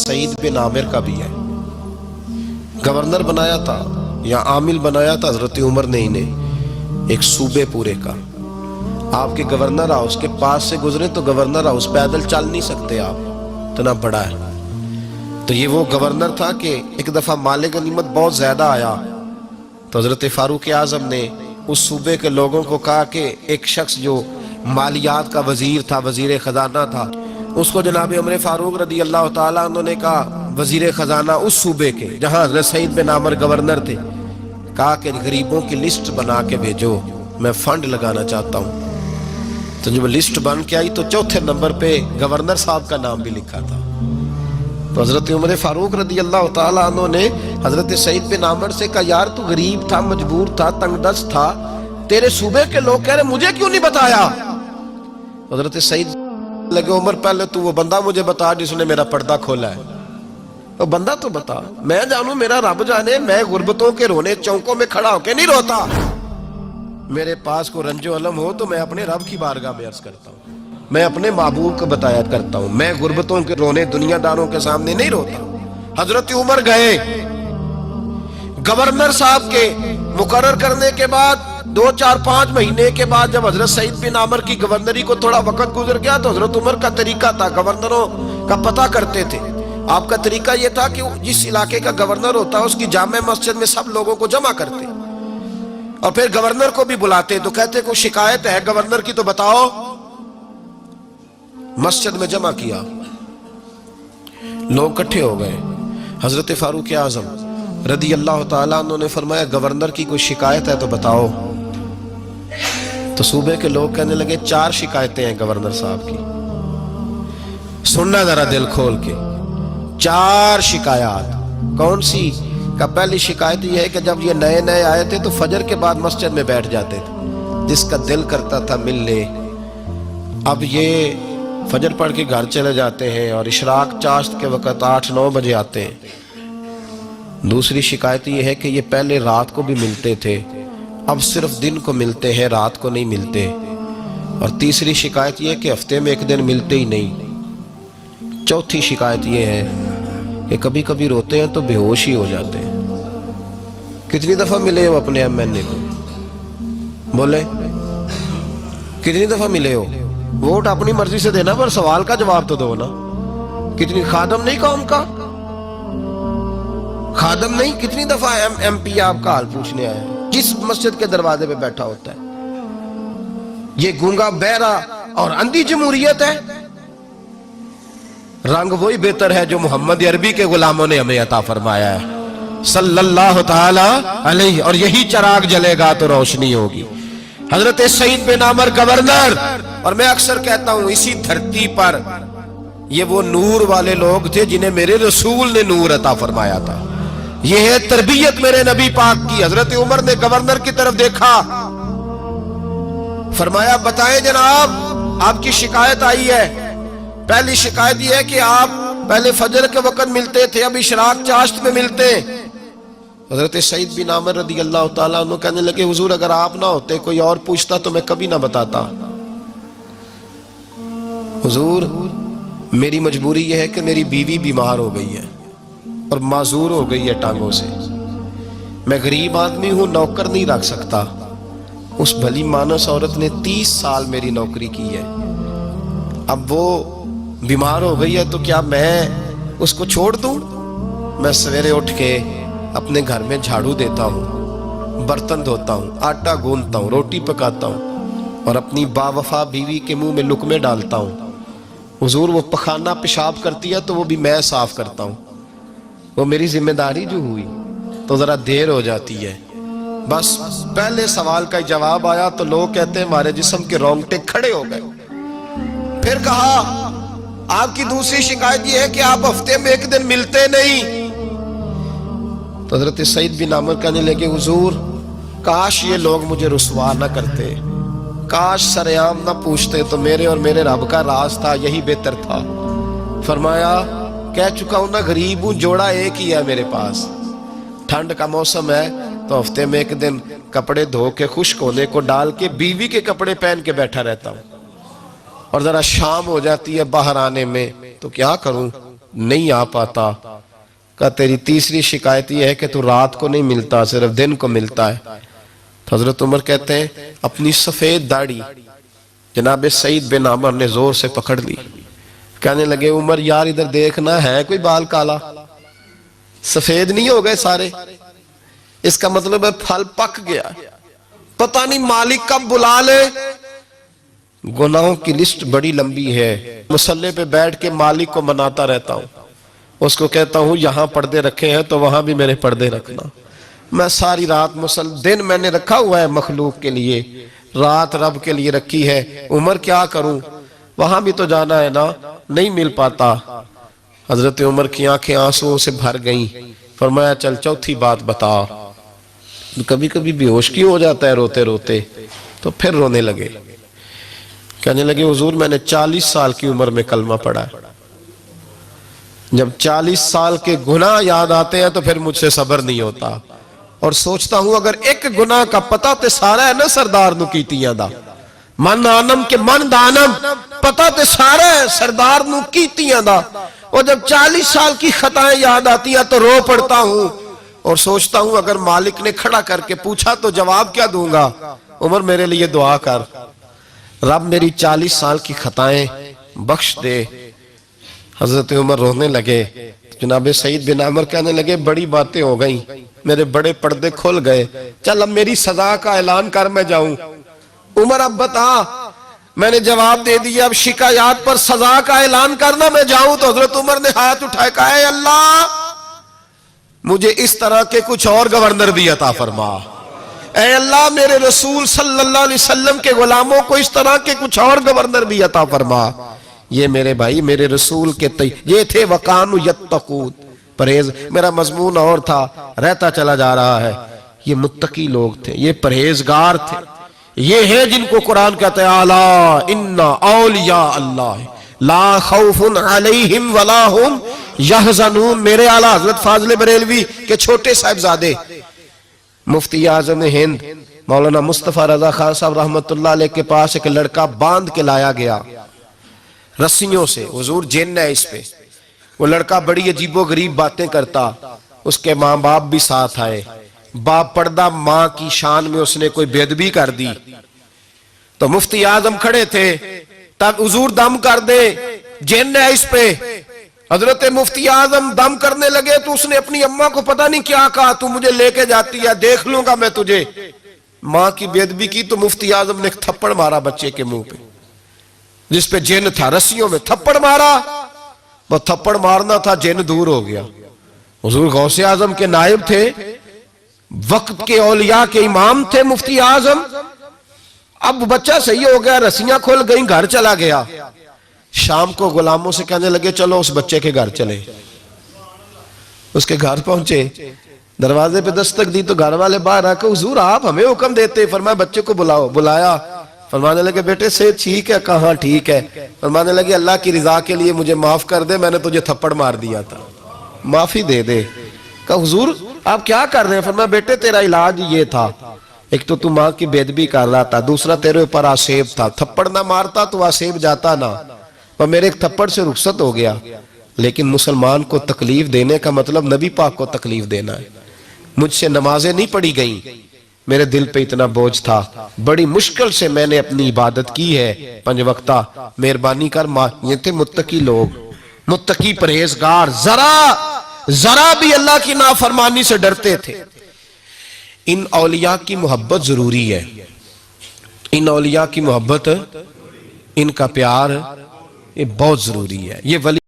سعید بن عامر کا بھی ہے. گورنر بنایا تھا یا عامل بنایا تھا حضرت عمر نے انہیں ایک صوبے پورے کا. آپ کے گورنر ہاؤس کے پاس سے گزرے تو گورنر ہاؤس پیدل چل نہیں سکتے آپ، اتنا بڑا ہے. تو یہ وہ گورنر تھا کہ ایک دفعہ مال غنیمت بہت زیادہ آیا تو حضرت فاروق اعظم نے اس صوبے کے لوگوں کو کہا کہ ایک شخص جو مالیات کا وزیر تھا، وزیر خزانہ تھا، اس کو جناب عمر فاروق رضی اللہ تعالیٰ عنہ نے کہا وزیر خزانہ اس صوبے کے جہاں حضرت سعید بن عامر گورنر تھے، کہا کہ غریبوں کی لسٹ بنا کے بھیجو، میں فنڈ لگانا چاہتا ہوں. تو جب لسٹ بن کے آئی تو چوتھے نمبر پہ گورنر صاحب کا نام بھی لکھا تھا. تو حضرت عمر فاروق رضی اللہ تعالیٰ عنہ نے حضرت سعید بن عامر سے کہا یار تو غریب تھا، مجبور تھا، تنگ دست تھا، تیرے صوبے کے لوگ کہہ رہے مجھے کیوں نہیں بتایا؟ حضرت سعید لگے عمر پہلے تو وہ بندہ مجھے بتا جس نے میرا پردہ کھولا ہے. وہ بندہ تو بتا، میں جانوں میرا رب جانے، میں غربتوں کے رونے چوکوں میں کھڑا ہو کے نہیں روتا. میرے پاس کو رنج و علم ہو تو میں اپنے رب کی بارگاہ میں عرض کرتا ہوں، میں اپنے محبوب کو بتایا کرتا ہوں، میں غربتوں کے رونے دنیا داروں کے سامنے نہیں روتا. حضرت عمر گئے گورنر صاحب کے مقرر کرنے کے بعد 2 4 5 مہینے کے بعد جب حضرت سعید بن عامر کی گورنری کو تھوڑا وقت گزر گیا تو حضرت عمر کا طریقہ تھا، گورنروں کا پتہ کرتے تھے. آپ کا طریقہ یہ تھا کہ جس علاقے کا گورنر ہوتا اس کی جامع مسجد میں سب لوگوں کو جمع کرتے اور پھر گورنر کو بھی بلاتے تو کہتے کوئی شکایت ہے گورنر کی تو بتاؤ. مسجد میں جمع کیا، لوگ اکٹھے ہو گئے. حضرت فاروق اعظم رضی اللہ تعالیٰ عنہ نے فرمایا گورنر کی کوئی شکایت ہے تو بتاؤ. تو صوبے کے لوگ کہنے لگے 4 شکایتیں ہیں گورنر صاحب کی. سننا ذرا دل کھول کے، 4 شکایات. کون سی؟ کہ پہلی شکایت یہ ہے کہ جب یہ نئے نئے آئے تھے تو فجر کے بعد مسجد میں بیٹھ جاتے تھے، جس کا دل کرتا تھا مل لے. اب یہ فجر پڑھ کے گھر چلے جاتے ہیں اور اشراق چاشت کے وقت 8 9 بجے آتے ہیں. دوسری شکایت یہ ہے کہ یہ پہلے رات کو بھی ملتے تھے، اب صرف دن کو ملتے ہیں، رات کو نہیں ملتے. اور تیسری شکایت یہ ہے کہ ہفتے میں 1 دن ملتے ہی نہیں. چوتھی شکایت یہ ہے کہ کبھی کبھی روتے ہیں تو بے ہوش ہی ہو جاتے ہیں. کتنی دفعہ ملے ہو اپنے ایم این اے کو؟ بولے کتنی دفعہ ملے ہو؟ ووٹ اپنی مرضی سے دینا پر سوال کا جواب تو دو نا. کتنی خادم نہیں قوم کا؟ خادم نہیں، کتنی دفعہ ایم پی آپ کا حال پوچھنے آیا ہے جس مسجد کے دروازے پہ بیٹھا ہوتا ہے؟ یہ گونگا بہرا اور اندھی جمہوریت ہے؟ رنگ وہی بہتر ہے جو محمد عربی کے غلاموں نے ہمیں عطا فرمایا ہے صلی اللہ تعالی علیہ، اور یہی چراغ جلے گا تو روشنی ہوگی. حضرت سعید بن عامر گورنر، اور میں اکثر کہتا ہوں اسی دھرتی پر یہ وہ نور والے لوگ تھے جنہیں میرے رسول نے نور عطا فرمایا تھا. یہ ہے تربیت میرے نبی پاک کی. حضرت عمر نے گورنر کی طرف دیکھا، فرمایا بتائیں جناب آپ کی شکایت آئی ہے. پہلی شکایت یہ ہے کہ آپ پہلے فجر کے وقت ملتے تھے، اب اشراق چاشت میں ملتے. حضرت سعید بن عامر رضی اللہ تعالیٰ عنہ کہنے لگے حضور اگر آپ نہ ہوتے کوئی اور پوچھتا تو میں کبھی نہ بتاتا. حضور میری مجبوری یہ ہے کہ میری بیوی بیمار ہو گئی ہے اور معذور ہو گئی ہے ٹانگوں سے. میں غریب آدمی ہوں، نوکر نہیں رکھ سکتا. اس بھلی مانس عورت نے 30 سال میری نوکری کی ہے، اب وہ بیمار ہو گئی ہے تو کیا میں اس کو چھوڑ دوں؟ میں سویرے اٹھ کے اپنے گھر میں جھاڑو دیتا ہوں، برتن دھوتا ہوں، آٹا گوندتا ہوں، روٹی پکاتا ہوں اور اپنی باوفا بیوی کے منہ میں لقمے ڈالتا ہوں. حضور وہ پخانہ پیشاب کرتی ہے تو وہ بھی میں صاف کرتا ہوں. وہ میری ذمہ داری جو ہوئی تو ذرا دیر ہو جاتی ہے. بس پہلے سوال کا جواب آیا تو لوگ کہتے ہیں ہمارے جسم کے رونگٹے کھڑے ہو گئے. پھر کہا آپ کی دوسری شکایت یہ ہے کہ آپ ہفتے میں 1 دن ملتے نہیں. تو حضرت سعید بن عامر کہنے لگے حضور کاش یہ لوگ مجھے رسوا نہ کرتے، کاش سریعام نہ پوچھتے تو میرے اور میرے رب کا راز تھا، یہی بہتر تھا. فرمایا کہہ چکا ہوں نا غریب ہوں، جوڑا ایک ہی ہے میرے پاس. ٹھنڈ کا موسم ہے تو ہفتے میں 1 دن کپڑے دھو کے خشک ہونے کو ڈال کے بیوی کے کپڑے پہن کے بیٹھا رہتا ہوں، اور ذرا شام ہو جاتی ہے باہر آنے میں تو کیا کروں، نہیں آ پاتا. کہا تیری تیسری شکایت یہ ہے کہ تو رات کو نہیں ملتا, صرف دن کو ملتا ہے. تو حضرت عمر کہتے ہیں اپنی سفید داڑھی جناب سعید بن عمر نے زور سے پکڑ لی. کہنے لگے عمر یار ادھر دیکھنا ہے کوئی بال کالا, سفید نہیں ہو گئے سارے, اس کا مطلب ہے پھل پک گیا, پتہ نہیں مالک کب بلا لے. گناہوں کی لسٹ بڑی لمبی ہے. مصلی پہ بیٹھ کے مالک کو مناتا رہتا ہوں, اس کو کہتا ہوں یہاں پردے رکھے ہیں تو وہاں بھی میرے پردے رکھنا. میں ساری رات دن میں نے رکھا ہوا ہے مخلوق کے لیے, رات رب کے لیے رکھی ہے. عمر کیا کروں, وہاں بھی تو جانا ہے نا, نہیں مل پاتا. حضرت عمر کی آنکھیں آنسوں سے بھر گئیں. فرمایا چل چوتھی بات بتا. کبھی کبھی بے ہوش کیوں ہو جاتا ہے روتے روتے, تو پھر رونے لگے. کہنے لگے حضور میں نے 40 سال کی عمر میں کلمہ پڑھا ہے. جب 40 سال کے گناہ یاد آتے ہیں تو پھر مجھ سے صبر نہیں ہوتا, اور سوچتا ہوں اگر ایک گناہ کا پتہ تے سارا ہے نا سردار نو کیتیاں دا, من آنم کے من دانم, پتہ تے سارا ہے سردار نو کیتیاں دا. اور جب 40 سال کی خطائیں یاد آتی ہیں تو رو پڑتا ہوں, اور سوچتا ہوں اگر مالک نے کھڑا کر کے پوچھا تو جواب کیا دوں گا. عمر میرے لیے دعا کر, رب میری 40 سال کی خطائیں بخش دے. حضرت عمر رونے لگے. جناب سعید بن عمر کہنے لگے بڑی باتیں ہو گئیں, میرے بڑے پردے کھل گئے, چل اب میری سزا کا اعلان کر میں جاؤں. عمر اب بتا, میں نے جواب دے دیا, اب شکایات پر سزا کا اعلان کرنا میں جاؤں. تو حضرت عمر نے ہاتھ اٹھائے کہا اے اللہ مجھے اس طرح کے کچھ اور گورنر بھی عطا فرما. اے اللہ میرے رسول صلی اللہ علیہ وسلم کے غلاموں کو اس طرح کے کچھ اور گورنر بھی عطا فرما. یہ میرے بھائی میرے رسول کے یہ تھے وَقَانُوا يَتَّقُونَ, پرہیز. میرا مضمون اور تھا, رہتا چلا جا رہا ہے. یہ متقی لوگ تھے, یہ پرہیزگار تھے, یہ ہیں جن کو قرآن کہتا ہے اَلَا إِنَّ أَوْلِيَاءَ اللَّهِ لَا خَوْفٌ عَلَيْهِمْ وَلَا هُمْ يَحْزَنُونَ. میرے اعلیٰ حضرت فاضل بریلوی کے چھوٹے صاحبزادے مفتی اعظم ہند مولانا مصطفیٰ رضا خان صاحب رحمت اللہ علیہ کے پاس ایک لڑکا باندھ کے لایا گیا رسیوں سے. حضور جن ہے اس پہ. وہ لڑکا بڑی عجیب و غریب باتیں کرتا. اس کے ماں باپ بھی ساتھ آئے. باپ پردہ ماں کی شان میں اس نے کوئی بے ادبی کر دی تو مفتی اعظم کھڑے تھے, تب حضور دم کر دے, جن ہے اس پہ. حضرت مفتی اعظم دم کرنے لگے تو اس نے اپنی اماں کو پتہ نہیں کیا کہا, تو مجھے لے کے جاتی ہے, دیکھ لوں گا میں تجھے. ماں کی بے ادبی کی تو مفتی اعظم نے ایک تھپڑ مارا بچے کے منہ پہ, جس پہ جن تھا, رسیوں میں تھپڑ مارا. وہ تھپڑ مارنا تھا, جن دور ہو گیا. حضور غوث اعظم کے نائب تھے, وقت کے اولیاء کے امام تھے مفتی اعظم. اب بچہ صحیح ہو گیا, رسیاں کھل گئیں, گھر چلا گیا. شام کو غلاموں سے کہنے لگے چلو اس بچے کے گھر چلے. اس کے گھر پہنچے, دروازے پہ دستک دی تو گھر والے باہر آ کے حضور آپ ہمیں حکم دیتے, فرمایا بچے کو بلاؤ. بلایا, فرمانے لگے بیٹے سے ٹھیک ہے, کہاں ٹھیک ہے. فرمانے لگے اللہ کی رضا کے لیے مجھے معاف کر دے, میں نے تجھے تھپڑ مار دیا تھا, معافی دے دے. کہا حضور آپ کیا کر رہے ہیں؟ فرمایا بیٹے تیرا علاج یہ تھا, ایک تو ماں کی بے ادبی کر رہا تھا, دوسرا تیرے اوپر آسیب تھا, تھپڑ نہ مارتا تو آسیب جاتا نہ, اور میرے ایک تھپڑ سے رخصت ہو گیا. لیکن مسلمان کو تکلیف دینے کا مطلب نبی پاک کو تکلیف دینا ہے. مجھ سے نمازیں نہیں پڑھی گئیں, میرے دل پہ اتنا بوجھ تھا, بڑی مشکل سے میں نے اپنی عبادت کی ہے 5 وقتہ, مہربانی کر. یہ تھے متقی لوگ, متقی پرہیزگار, ذرا بھی اللہ کی نافرمانی سے ڈرتے تھے. ان اولیاء کی محبت ضروری ہے, ان اولیاء کی محبت, ان کا پیار یہ بہت ضروری ہے. یہ ولی